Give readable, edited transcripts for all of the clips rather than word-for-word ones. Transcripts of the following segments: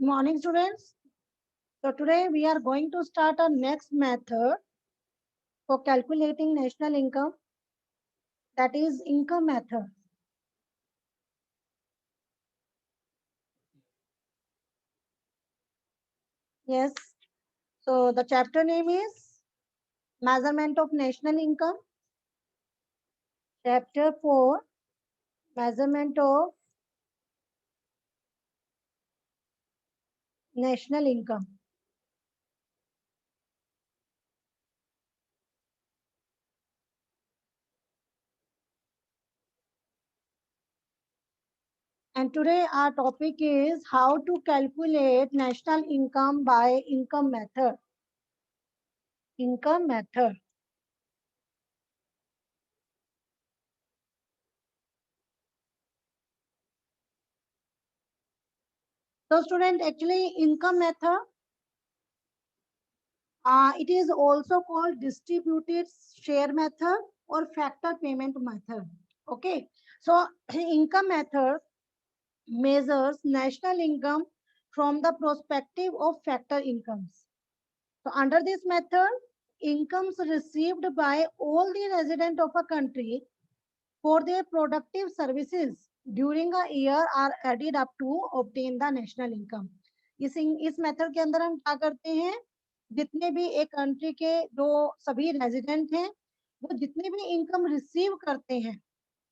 Morning, students. So today we are going to start our next method for calculating national income, that is income method. Yes. So the chapter name is Measurement of National Income. Chapter 4, Measurement of National Income. And today our topic is how to calculate national income by income method. Income method. So student, actually income method, it is also called distributed share method or factor payment method. Okay. So income method measures national income from the perspective of factor incomes. So under this method, incomes received by all the residents of a country for their productive services during a year are added up to obtain the national income. इस method के अंदर हम क्या करते हैं, जितने भी एक कंट्री के जो सभी रेजिडेंट हैं वो जितने भी इनकम रिसीव करते हैं,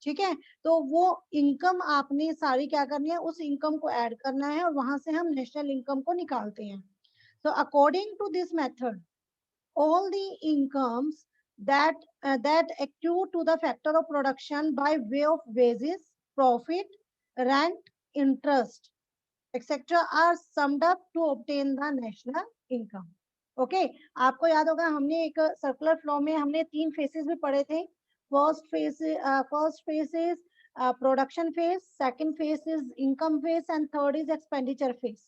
ठीक है, तो वो इनकम आपने सारी क्या करनी है, उस इनकम को ऐड करना है और वहां से हम नेशनल इनकम को निकालते हैं. So according to this method, all the incomes that accrue to the factor of production by way of wages, profit, rent, interest, etc. are summed up to obtain the national income. Okay आपको याद होगा हमने एक circular flow में हमने 3 faces भी पढ़े थे. First face is production phase, second face is income phase and third is expenditure phase.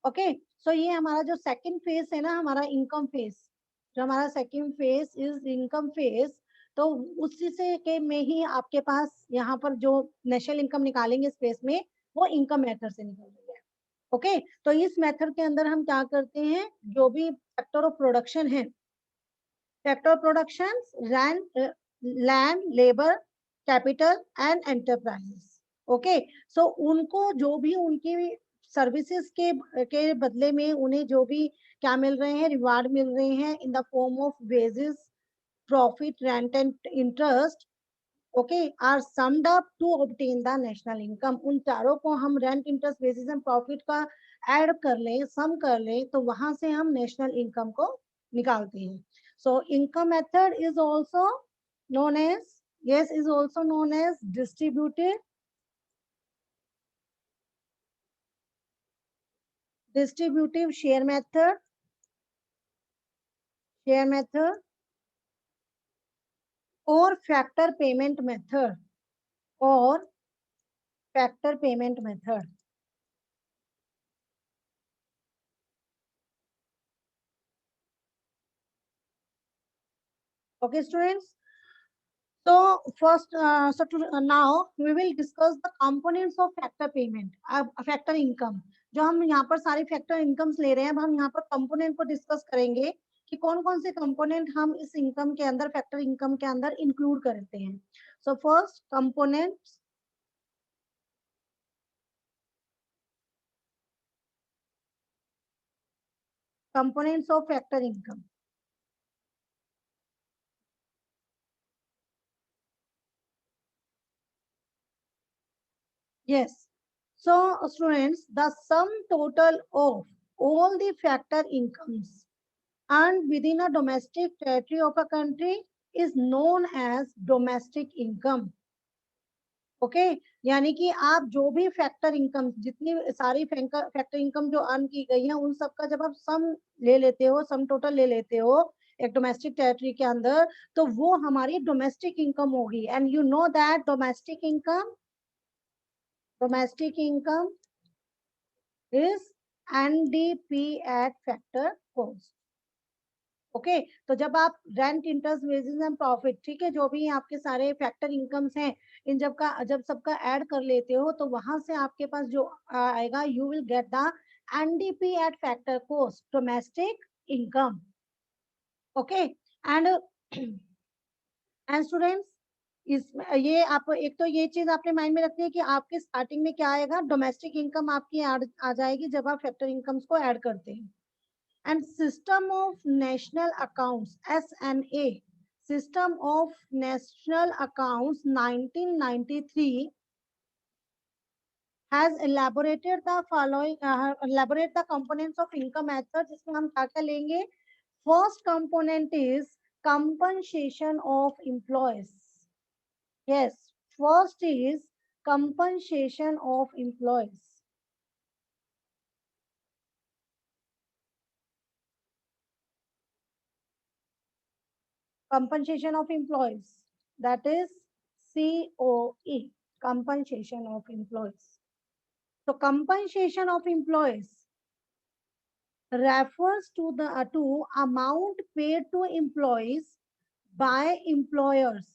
Okay so ये हमारा जो सेकंड फेज है ना, हमारा इनकम फेज, जो हमारा second phase is income phase, तो उसी से के में ही आपके पास यहाँ पर जो नेशनल इनकम निकालेंगे इस फेज में, वो इनकम मेथड से निकल रही है. ओके तो इस मेथड के अंदर हम क्या करते हैं, जो भी फैक्टर ऑफ प्रोडक्शन है, factor of production land, labour, capital and enterprises. Okay so उनको जो भी उनकी सर्विसेज के बदले में उन्हें जो भी क्या मिल रहे हैं, रिवार्ड मिल रहे हैं in the form of wages, profit, rent and interest, okay are summed up to obtain the national income. उन चारों को हम rent, interest, basis and profit का ऐड कर लें, सम कर लें, तो वहां से हम नेशनल इनकम को निकालते हैं. So income method is also known as, yes, is also known as distributive share method, or factor payment method, or factor payment method. Okay, students. So first, now we will discuss the components of factor payment, factor income. जो हम यहाँ पर सारी factor incomes ले रहे हैं, अब हम यहाँ पर कंपोनेंट को डिस्कस करेंगे कि कौन कौन से कंपोनेंट हम इस इनकम के अंदर, फैक्टर इनकम के अंदर इंक्लूड करते हैं. So first components of factor income. Yes. So students, the sum total of all the factor incomes earned within a domestic territory of a country is known as domestic income. Okay यानी कि आप जो भी factor income, जितनी सारी factor income जो earn की गई है, उन सब का जब आप सम ले लेते हो, सम टोटल ले लेते हो एक डोमेस्टिक टेरिटरी के अंदर, तो वो हमारी डोमेस्टिक इनकम होगी. And you know that domestic income is NDP eight factor cost. Okay तो जब आप rent, interest, wages and profit, ठीक है, जो भी आपके सारे फैक्टर इनकम्स हैं, इन जब सबका ऐड कर लेते हो, तो वहां से आपके पास जो आएगा, you will get the NDP at factor cost, domestic income. Okay, and students इस ये आप एक तो ये चीज आपने माइंड में रखनी है कि आपके स्टार्टिंग में क्या आएगा, डोमेस्टिक इनकम आपकी आ जाएगी जब आप फैक्टर इनकम्स को ऐड करते हैं. And system of national accounts SNA, system of national accounts 1993 has elaborated the following elaborate the components of income method, जिसमें हम क्या क्या लेंगे. First component is compensation of employees. Yes, first is compensation of employees. Compensation of employees, that is COE, compensation of employees. So compensation of employees refers to the to amount paid to employees by employers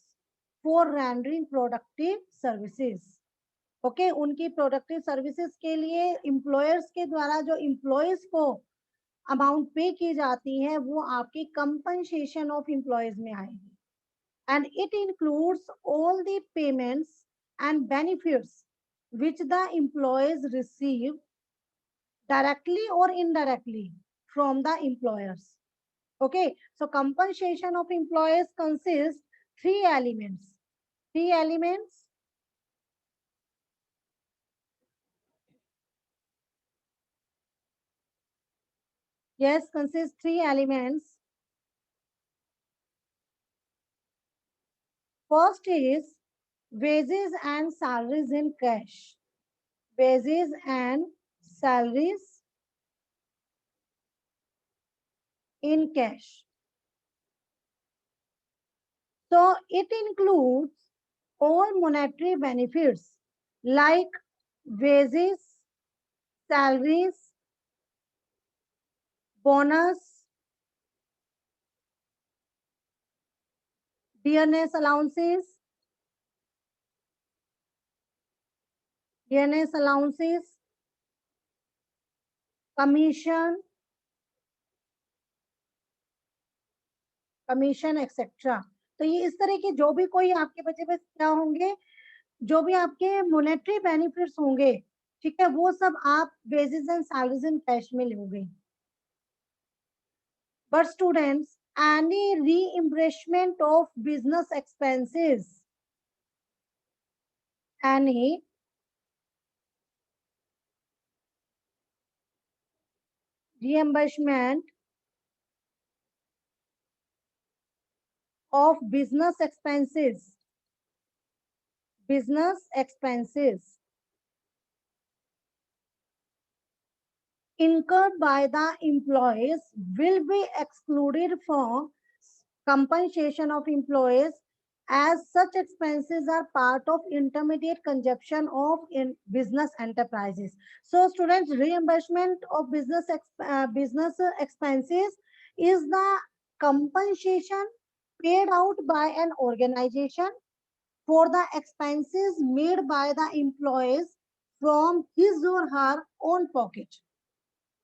for rendering productive services. Okay उनकी productive services के लिए employers के द्वारा जो employees को amount पे की जाती है वो आपकी कंपनसेशन ऑफ एम्प्लॉयज में आएगी. And it includes all the payments and benefits which the employees receive directly or indirectly from the employers. Okay, so compensation of employees consists three elements. Three elements. Yes, consists three elements. First is wages and salaries in cash. Wages and salaries in cash. So it includes all monetary benefits like wages, salaries, bonus, dearness allowances, commission, etcetera. तो ये इस तरह के जो भी कोई आपके बचे पे क्या होंगे, जो भी आपके मोनेटरी बेनिफिट्स होंगे, ठीक है, वो सब आप wages and salaries in cash में लोगे. But students, any reimbursement of business expenses, any reimbursement of business expenses incurred by the employees will be excluded from compensation of employees, as such expenses are part of intermediate consumption of in business enterprises. So students, reimbursement of business expenses is the compensation paid out by an organization for the expenses made by the employees from his or her own pocket.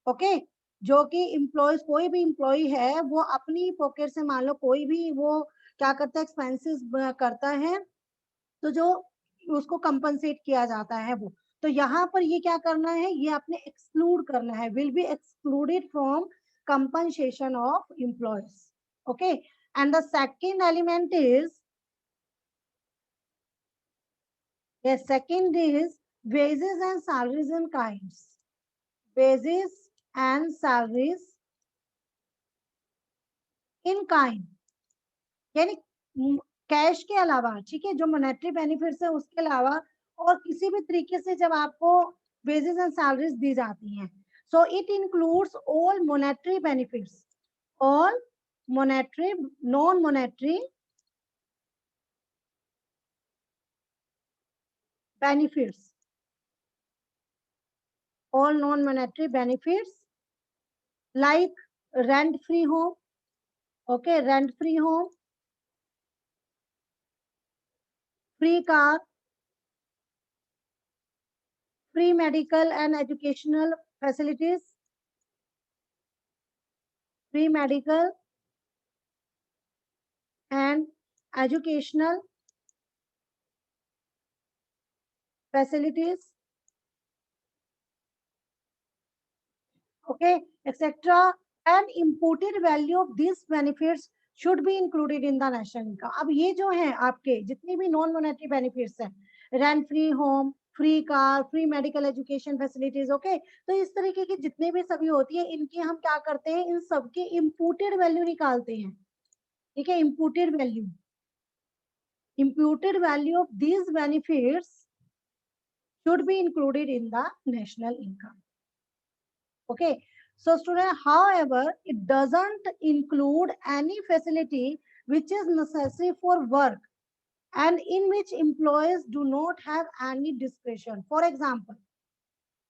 Okay, जो कि employees कोई भी employ है वो अपनी pocket से, मान लो कोई भी वो क्या करता है, एक्सपेंसेस करता है, तो जो उसको कंपनसेट किया जाता है वो, तो यहाँ पर ये क्या करना है, ये आपने एक्सक्लूड करना है, will be excluded from compensation of employees. Okay, and the second element is, yes, second is wages and salaries in kinds. Wages and salaries in kind, यानी कैश के अलावा, ठीक है, जो मॉनेटरी बेनिफिट्स है उसके अलावा और किसी भी तरीके से जब आपको वेजेस एंड सैलरीज दी जाती हैं, so it includes all monetary benefits, all monetary, non monetary benefits, all non-monetary benefits like rent-free home, okay, rent-free home, free car, free medical and educational facilities, free medical and educational facilities, okay, etc. And imputed value of these benefits should be included in the national income. अब ये जो है आपके जितनी भी non monetary benefits हैं, rent free home, free car, free medical education facilities, okay, तो इस तरीके की जितनी भी सभी होती है इनकी हम क्या करते हैं, इन सबके इम्पूटेड वैल्यू निकालते हैं, ठीक है, imputed value of these benefits should be included in the national income. Okay. So student, however, it doesn't include any facility which is necessary for work and in which employees do not have any discretion. For example,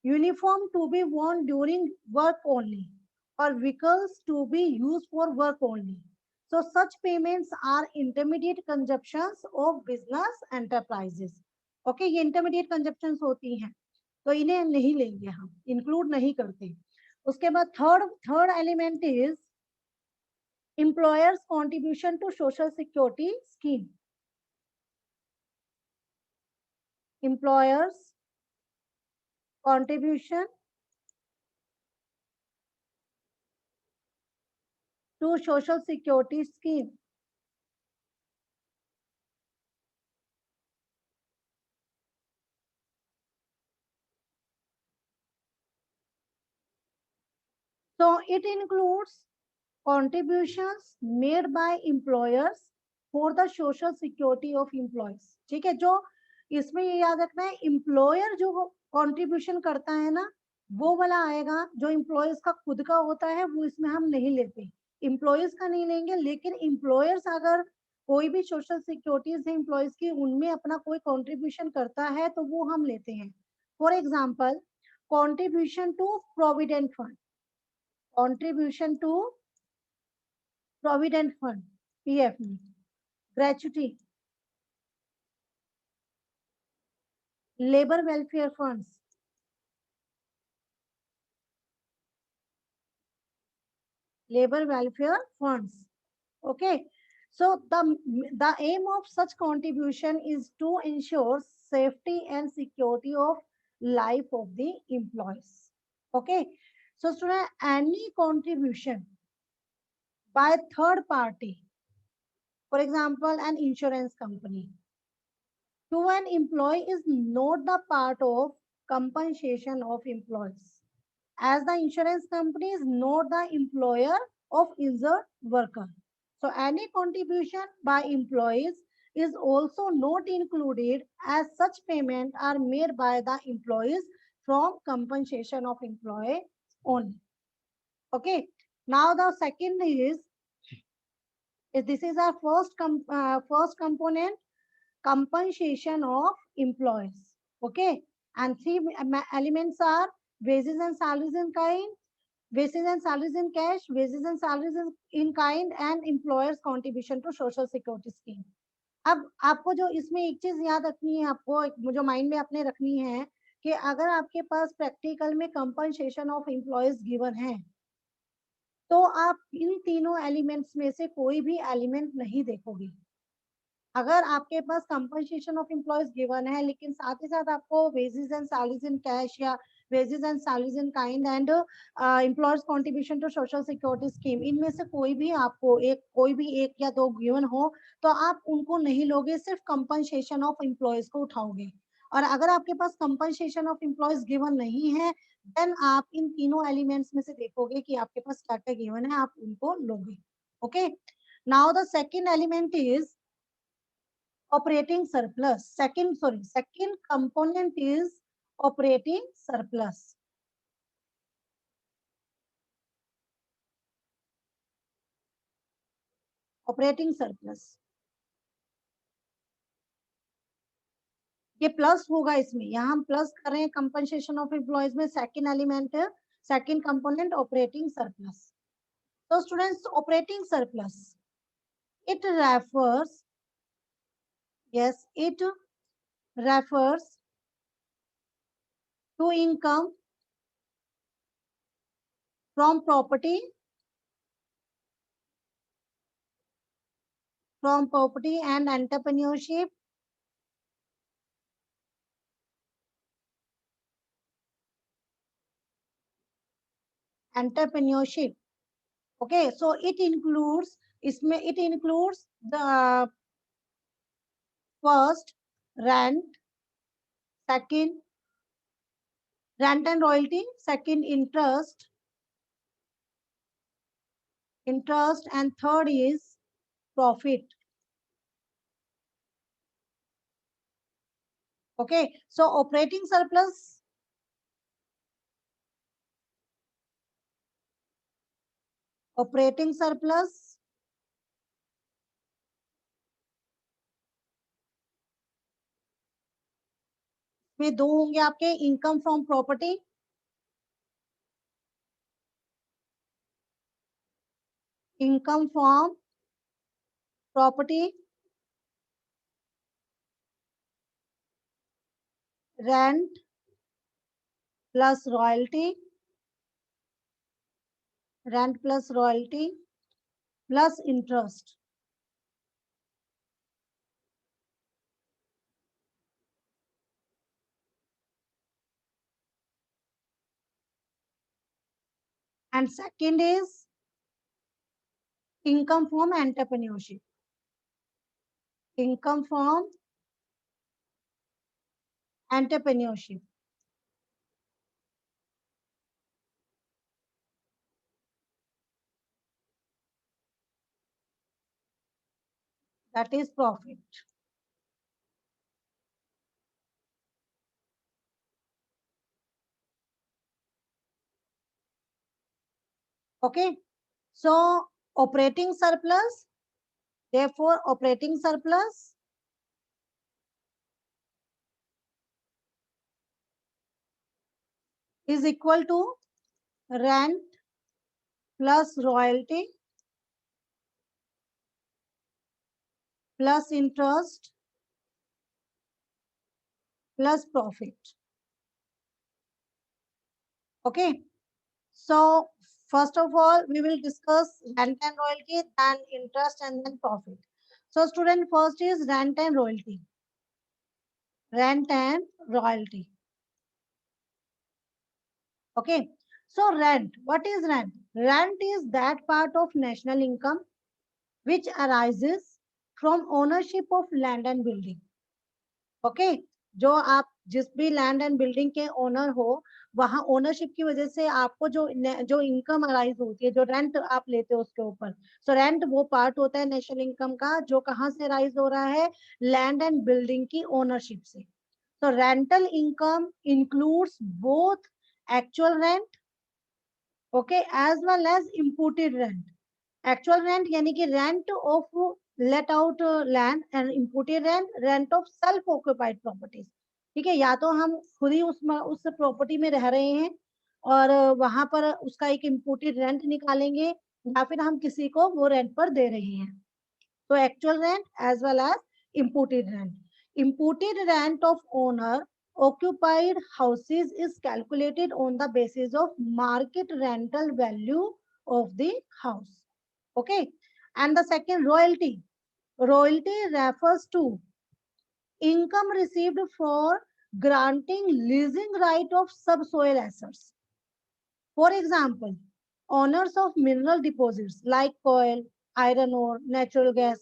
uniform to be worn during work only or vehicles to be used for work only. So such payments are intermediate consumptions of business enterprises. Okay, ये intermediate consumptions होती हैं, तो इन्हें नहीं लेंगे, हम include नहीं करते. उसके बाद third element is employer's contribution to social security scheme. Employer's contribution to social security scheme. So it includes contributions made by employers for the social security of employees. ठीक है, जो इसमें ये याद रखना है, एम्प्लॉयर जो कंट्रीब्यूशन करता है ना, वो वाला आएगा. जो एम्प्लॉयर्स का खुद का होता है वो इसमें हम नहीं लेते, एम्प्लॉयर्स का नहीं लेंगे. लेकिन एम्प्लॉयर्स अगर कोई भी सोशल सिक्योरिटीज है एम्प्लॉयज की, उनमें अपना कोई कंट्रीब्यूशन करता है तो वो हम लेते हैं. For example, contribution to provident fund, contribution to provident fund, pf में, gratuity, labor welfare funds, labor welfare funds. Okay, so the aim of such contribution is to ensure safety and security of life of the employees. Okay, so student, any contribution by third party, for example an insurance company, to an employee is not the part of compensation of employees, as the insurance company is not the employer of injured worker. So any contribution by employees is also not included, as such payment are made by the employees from compensation of employee only. Okay. Now the second is this is our first component, compensation of employees. Okay, and three elements are wages and salaries in kind, wages and salaries in cash, wages and salaries in kind, and employers contribution to social security scheme. अब आपको जो इसमें एक चीज याद रखनी है, आपको जो माइंड में आपने रखनी है कि अगर आपके पास प्रैक्टिकल में कंपनसेशन ऑफ एम्प्लॉयज गिवन है, तो आप इन तीनों एलिमेंट्स में से कोई भी एलिमेंट नहीं देखोगे. अगर आपके पास कंपनसेशन ऑफ एम्प्लॉयज गिवन है लेकिन साथ ही साथ आपको wages and salaries in cash या wages and salaries in kind and employers contribution to social security scheme, इनमें से कोई भी आपको कोई भी एक या दो गिवन हो, तो आप उनको नहीं लोगे, सिर्फ कंपनसेशन ऑफ एम्प्लॉयज को उठाओगे. और अगर आपके पास कंपनसेशन ऑफ एम्प्लॉयज गिवन नहीं है, देन आप इन तीनों एलिमेंट्स में से देखोगे कि आपके पास क्या क्या गिवन है, आप उनको लोगे. Okay, now the second element is operating surplus. Second component is operating surplus. Operating surplus, ये प्लस होगा इसमें, यहाँ हम प्लस कर रहे हैं कंपनसेशन ऑफ एम्प्लॉयज में. सेकेंड एलिमेंट है, सेकेंड कंपोनेंट ऑपरेटिंग सरप्लस. तो students, operating surplus, it refers, yes, it refers to income from property and entrepreneurship. Entrepreneurship. Okay, so it includes the first rent, second rent and royalty, second interest, and third is profit. Okay, so operating surplus में दो होंगे आपके, income from property, income from property, rent plus royalty, plus interest. And second is income from entrepreneurship. Income from entrepreneurship. That is profit. Okay. So operating surplus, therefore operating surplus is equal to rent plus royalty plus interest plus profit. Okay. So first of all, we will discuss rent and royalty, then interest, and then profit. So student, first is rent and royalty. Rent and royalty. Okay. So rent, what is rent? Rent is that part of national income which arises from ownership of land and building. Okay, जो आप जिस भी land and building के owner हो, वहां ownership की वजह से आपको जो इनकम अराइज होती है, जो रेंट आप लेते हो उसके ऊपर. सो रेंट वो पार्ट होता है नेशनल इनकम का जो कहाँ से अराइज हो रहा है, लैंड एंड बिल्डिंग की ओनरशिप से. So rental income includes both actual rent, okay, as well as imported rent. Actual rent यानी कि rent of let out land, and imputed rent, rent of self occupied properties. ठीक है, या तो हम खुद ही उस प्रॉपर्टी में रह रहे हैं और वहां पर उसका एक इम्पोर्टेड रेंट निकालेंगे, या फिर हम किसी को वो रेंट पर दे रहे हैं. तो actual rent as well as imported rent. Imported rent of owner occupied houses is calculated on the basis of market rental value of the house. Okay. And the second, royalty. Royalty refers to income received for granting leasing right of subsoil assets. For example, owners of mineral deposits like coal, iron ore, natural gas,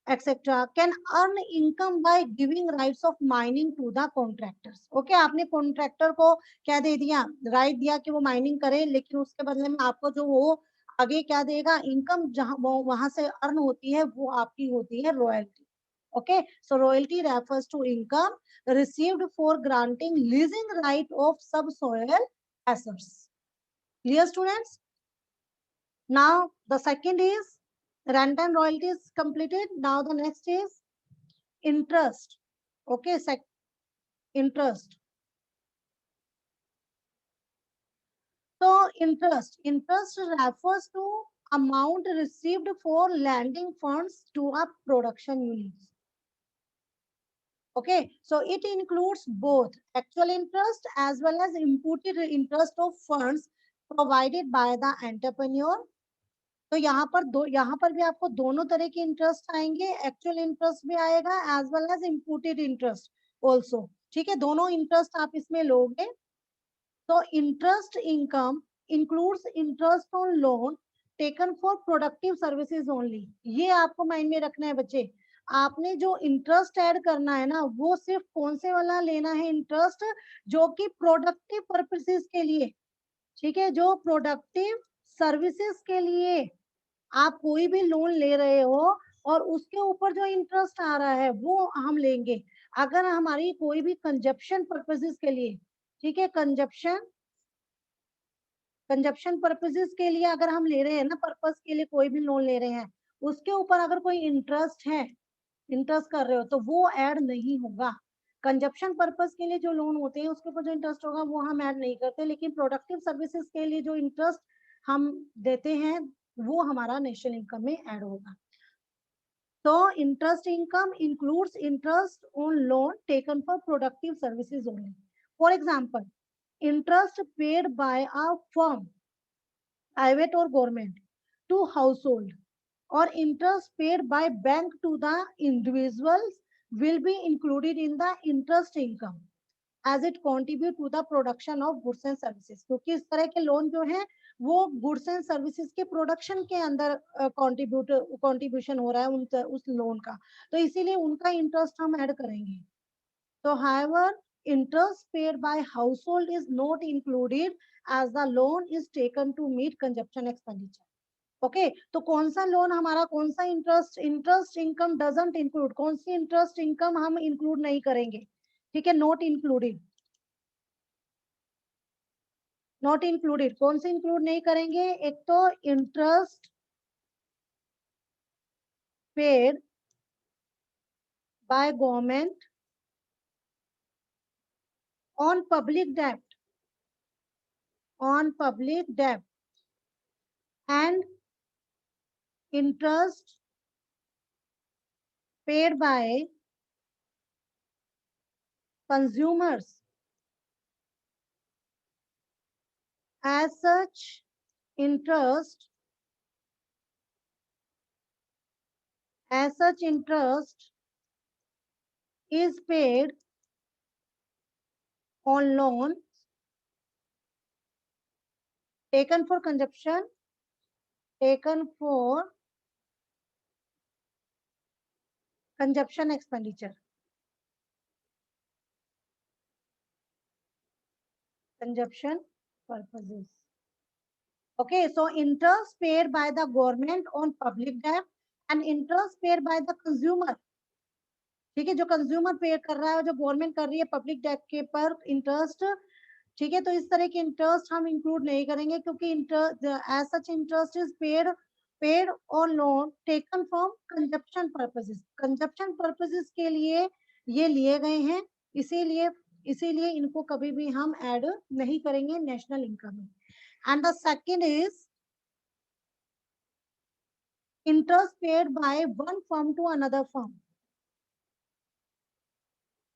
etc. can earn income by giving rights of mining to the contractors. Okay, आपने contractor को क्या दे दिया, right दिया कि वो mining करे, लेकिन उसके बदले में आपको जो वो आगे क्या देगा, इनकम जहां वहां से अर्न होती है वो आपकी होती है royalty. Okay, so royalty refers to income received for granting leasing right of subsoil assets. Clear, students? Now the second is rent and royalty is completed. Now the next is interest. Okay, interest. So interest refers to amount received for lending funds to a production unit. Okay, so it includes both actual interest as well as imputed interest of funds provided by the entrepreneur. तो यहाँ पर भी आपको दोनों तरह के interest आएंगे, actual interest भी आएगा as well as imputed interest also. ठीक है, दोनों इंटरेस्ट आप इसमें लोगे। तो interest income includes interest on loan taken for productive services only. ये आपको माइंड में रखना है बच्चे। आपने जो इंटरेस्ट ऐड करना है ना, वो सिर्फ कौन से वाला लेना है इंटरेस्ट, जो कि प्रोडक्टिव पर्पसेस के लिए, ठीक है, जो प्रोडक्टिव सर्विसेज के लिए आप कोई भी लोन ले रहे हो और उसके ऊपर जो इंटरेस्ट आ रहा है वो हम लेंगे। अगर हमारी कोई भी कंजप्शन पर्पसेस के लिए, ठीक है, कंजप्शन पर्पसेस के लिए अगर हम ले रहे हैं ना, पर्पस के लिए कोई भी लोन ले रहे हैं, उसके ऊपर अगर कोई इंटरेस्ट है, इंटरेस्ट कर रहे हो, तो वो ऐड नहीं होगा। कंजप्शन पर्पस के लिए जो लोन होते हैं उसके ऊपर जो इंटरेस्ट होगा वो हम ऐड नहीं करते, लेकिन प्रोडक्टिव सर्विसेज के लिए जो इंटरेस्ट हम देते हैं वो हमारा नेशनल इनकम में ऐड होगा। तो interest income includes interest on loan taken for productive services only. For example, interest paid by a firm, private or government, to household, or interest paid by bank to the individuals will be included in the interest income as it contribute to the production of goods and services। क्योंकि इस तरह के loan जो है वो goods and services के production के अंदर कंट्रीब्यूशन हो रहा है उस लोन का, तो इसीलिए उनका इंटरेस्ट हम ऐड करेंगे। So, however, interest paid by household is not included as the loan is taken to meet consumption expenditure. Okay, तो कौन सा लोन हमारा, कौन सा इंटरेस्ट इनकम डजंट इंक्लूड, कौन सी इंटरेस्ट इनकम हम इंक्लूड नहीं करेंगे, ठीक है, नॉट इंक्लूडेड, नॉट इंक्लूडेड, कौन से इंक्लूड नहीं करेंगे? एक तो interest paid by government on public डेब्ट, ऑन पब्लिक डेब्ट and interest paid by consumers as such interest is paid on loan taken for consumption expenditure, consumption purposes। Okay, so interest paid by the government on public debt and interest paid by the consumer, ठीक है, जो consumer पे कर रहा है, जो government कर रही है पब्लिक डेट के पर इंटरेस्ट, ठीक है, तो इस तरह के इंटरेस्ट हम इंक्लूड नहीं करेंगे, क्योंकि as such interest is paid और loan taken from consumption purposes के लिए ये लिए गए हैं, इसीलिए इनको कभी भी हम ऐड नहीं करेंगे नेशनल इनकम में। And the second is interest paid by one firm to another firm,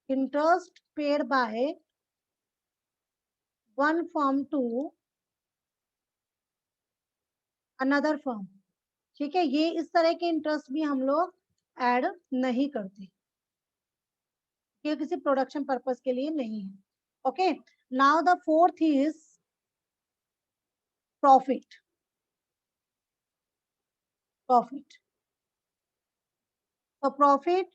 interest paid by one firm to another firm, ठीक है, ये इस तरह के इंटरेस्ट भी हम लोग ऐड नहीं करते, ये किसी प्रोडक्शन पर्पस के लिए नहीं है। Okay, now the fourth is profit. तो profit,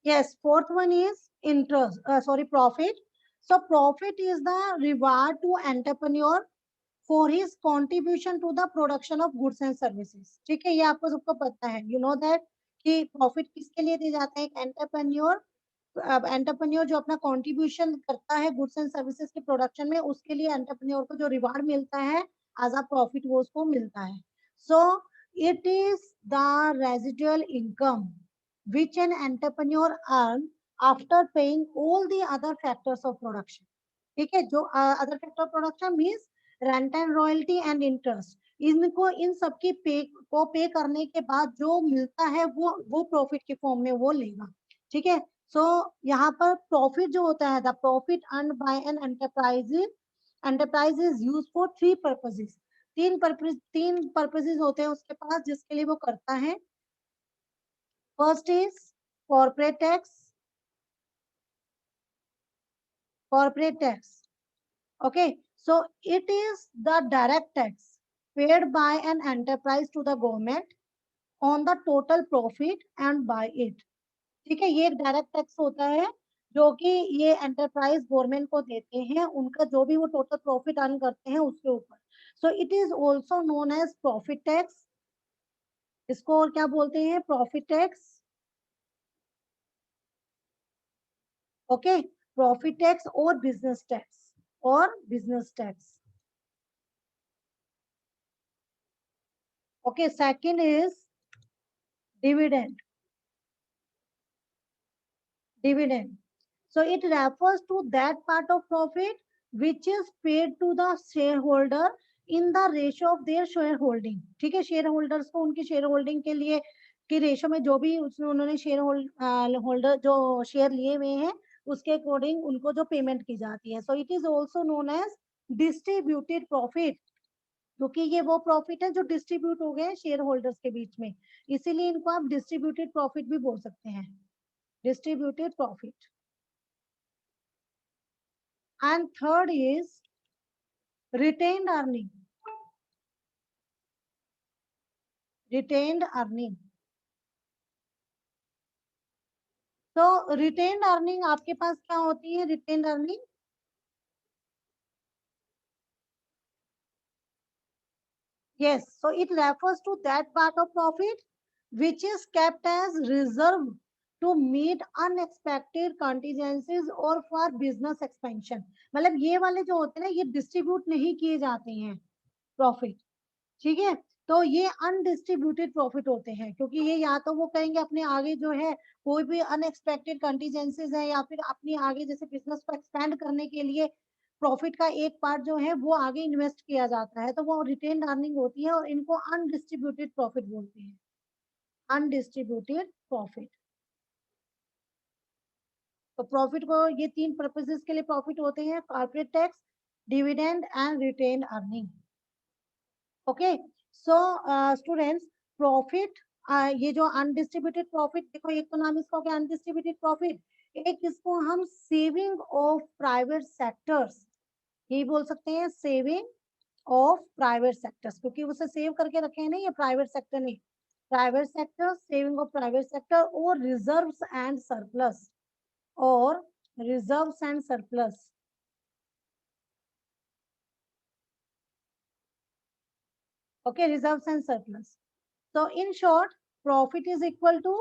yes, fourth one is profit। So profit is the reward to entrepreneur for his contribution to the production of goods and services। ठीक है, ये आपको सबको पता है, you know that कि profit किसके लिए दिया जाता है? एक एंटरप्रेन्योर जो अपना कंट्रीब्यूशन करता है गुड्स एंड सर्विसेज के प्रोडक्शन में, उसके लिए एंटरप्रेन्योर को जो रिवार्ड मिलता है एज अ प्रॉफिट, वो उसको मिलता है। So it is the residual income which an entrepreneur earn after paying all the other factors of production। ठीक है, जो other factor of production means rent and royalty and interest, इनको इन सबकी पे करने के बाद जो मिलता है वो प्रॉफिट के फॉर्म में वो लेगा। ठीक है। सो यहाँ पर प्रॉफिट जो होता है, the profit earn by an enterprise is use for three purposes. तीन पर्पसेस होते हैं उसके पास जिसके लिए वो करता है। First is corporate tax, corporate tax. Okay, so it is the direct tax paid by an enterprise to the government on the total profit and by it. ठीक है, ये एक डायरेक्ट टैक्स होता है जो कि ये एंटरप्राइज गवर्नमेंट को देते हैं, उनका जो भी वो टोटल प्रॉफिट अर्न करते हैं उसके ऊपर। So it is also known as profit tax. इसको और क्या बोलते हैं? Profit tax. Okay, profit tax और बिजनेस टैक्स, और business tax. Okay, second is dividend. Dividend. So it refers to that part of profit which is paid to the shareholder in the ratio of their shareholding. ठीक है, share holders को उनकी share holding के लिए की ratio में जो भी उसने उन्होंने शेयर होल्डर जो शेयर लिए हुए हैं उसके अकॉर्डिंग उनको जो पेमेंट की जाती है। So it is also known as distributed profit, क्योंकि ये वो प्रॉफिट है जो डिस्ट्रीब्यूट हो गए शेयर होल्डर्स के बीच में, इसीलिए इनको आप डिस्ट्रीब्यूटेड प्रॉफिट भी बोल सकते हैं। distributed profit. And third is retained earning. Retained earning. तो retained earning आपके पास क्या होती है? retained earning yes, so it refers to that part of profit which is kept as reserve to meet unexpected contingencies or for business expansion. मतलब ये वाले जो होते हैं ना ये डिस्ट्रीब्यूट नहीं किए जाते हैं प्रॉफिट। ठीक है, तो ये अनडिस्ट्रीब्यूटेड प्रॉफिट होते हैं क्योंकि ये या तो वो कहेंगे अपने आगे जो है कोई भी अनएक्सपेक्टेड कंटीजेंसीज है या फिर अपनी आगे जैसे बिजनेस को एक्सपेंड करने के लिए प्रॉफिट का एक पार्ट जो है वो आगे इन्वेस्ट किया जाता है, तो वो रिटेन्ड अर्निंग होती है और इनको अनडिस्ट्रीब्यूटेड प्रॉफिट बोलते हैं। Undistributed profit. तो प्रॉफिट को ये तीन पर्पसेस के लिए प्रॉफिट होते हैं: corporate tax, dividend and retained earning. Okay, so students, profit ये जो अनडिस्ट्रीब्यूटेड प्रॉफिट, देखो एक तो नाम इसका हो गया अनडिस्ट्रीब्यूटेड प्रॉफिट, एक इसको हम सेविंग ऑफ प्राइवेट सेक्टर्स यही बोल सकते हैं, सेविंग ऑफ प्राइवेट सेक्टर्स, क्योंकि उसे सेव करके रखे हैं ना ये प्राइवेट सेक्टर ने। Private sector, saving of private sector और रिजर्व्स एंड सरप्लस, और reserves and surplus. Okay, reserves and surplus. So in short, profit is equal to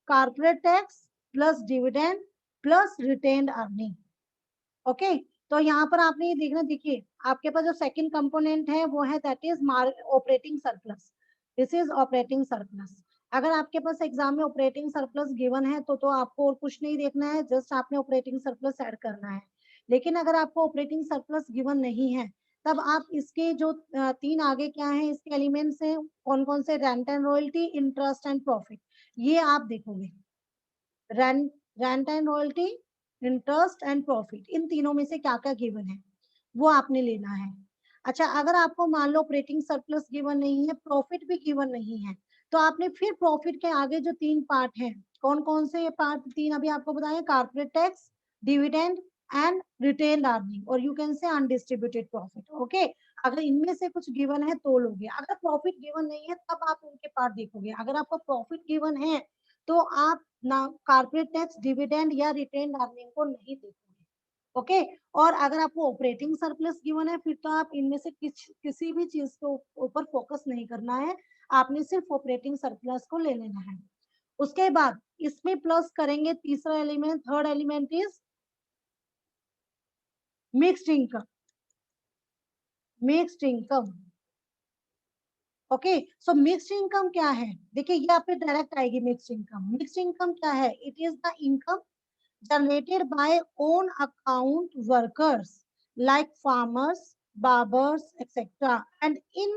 corporate tax plus dividend plus retained earning. Okay, तो यहाँ पर आपने ये देखना, देखिए आपके पास जो सेकंड कंपोनेंट है वो है that is operating surplus. This is operating surplus. अगर आपके पास एग्जाम में ऑपरेटिंग सरप्लस गिवन है तो आपको और कुछ नहीं देखना है, जस्ट आपने ऑपरेटिंग सरप्लस ऐड करना है। लेकिन अगर आपको ऑपरेटिंग सरप्लस गिवन नहीं है तब आप इसके जो तीन आगे क्या है इसके एलिमेंट्स हैं, कौन कौन से? Rent and royalty, interest and profit, ये आप देखोगे। Rent rent and royalty, interest and profit, इन तीनों में से क्या क्या गिवन है वो आपने लेना है। अच्छा, अगर आपको मान लो ऑपरेटिंग सरप्लस गिवन नहीं है, प्रॉफिट भी गिवन नहीं है, तो आपने फिर प्रॉफिट के आगे जो तीन पार्ट हैं, कौन कौन से पार्ट? तीन अभी आपको बताया, corporate tax, dividend and retained earning, और you can say undistributed profit. Okay, अगर इनमें से कुछ गिवन है तो लोगे, अगर प्रॉफिट गिवन नहीं है तब आप उनके पार्ट देखोगे। अगर आपको प्रॉफिट गिवन है तो आप ना कॉर्पोरेट टैक्स, डिविडेंड या रिटेन्ड अर्निंग को नहीं देखोगे। ओके, और अगर आपको ऑपरेटिंग सरप्लस गिवन है फिर तो आप इनमें से किसी भी चीज के ऊपर फोकस नहीं करना है, आपने सिर्फ ऑपरेटिंग सरप्लस को ले लेना है। उसके बाद इसमें प्लस करेंगे तीसरा element, third element is mixed income. Mixed income, okay, so mixed income क्या है? देखिए ये आप पे डायरेक्ट आएगी मिक्स्ड इनकम। मिक्स्ड इनकम क्या है? It is the income generated by own account workers like farmers, barbers, etc. and in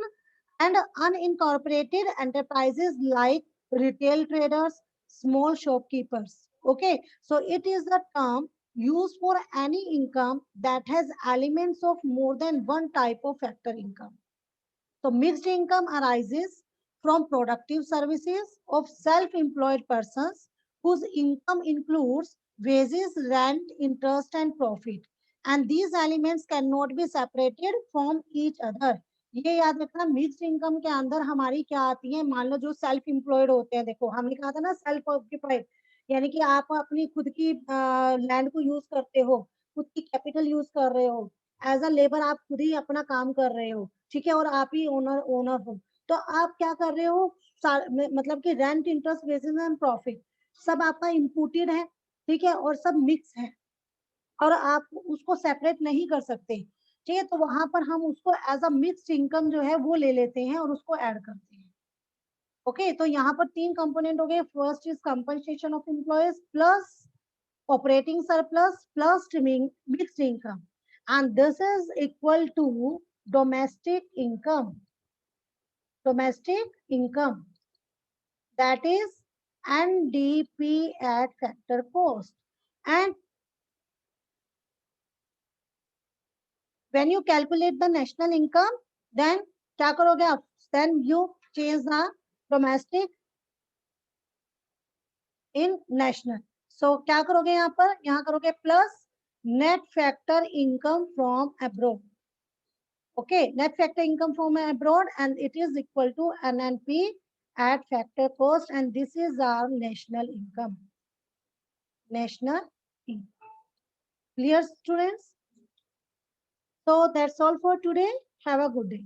and unincorporated enterprises like retail traders, small shopkeepers. Okay, so it is the term used for any income that has elements of more than one type of factor income. So mixed income arises from productive services of self-employed persons whose income includes wages, rent, interest, and profit. And these elements cannot be separated from each other. ये याद रखना, mixed income के अंदर हमारी क्या आती है, मान लो जो सेल्फ एम्प्लॉयड होते हैं, देखो हमने कहा था ना सेल्फ ऑक्यूपाइड, यानी कि आप अपनी खुद की लैंड को यूज करते हो, खुद की कैपिटल यूज कर रहे हो, एज अ लेबर आप खुद ही अपना काम कर रहे हो, ठीक है, और आप ही ओनर ओनर हो, तो आप क्या कर रहे हो, मतलब कि rent, interest, basis and profit सब आपका इनपुटेड है, ठीक है, और सब मिक्स है, और आप उसको सेपरेट नहीं कर सकते, ठीक है, तो वहां पर हम उसको एज अ मिक्स्ड इनकम जो है वो ले लेते हैं और उसको ऐड करते हैं। ओके, तो यहाँ पर तीन कंपोनेंट हो गए, first is compensation of employees plus operating surplus plus mixed income, and this is equal to domestic income. Domestic income, that is NDP at factor cost. And when you calculate the national income, then क्या करोगे आप, then you change the domestic in national. So क्या करोगे यहाँ पर, यहाँ करोगे plus net factor income from abroad. Okay, net factor income from abroad, and it is equal to NNP at factor cost, and this is our national income. National income. Clear, students? So that's all for today. Have a good day.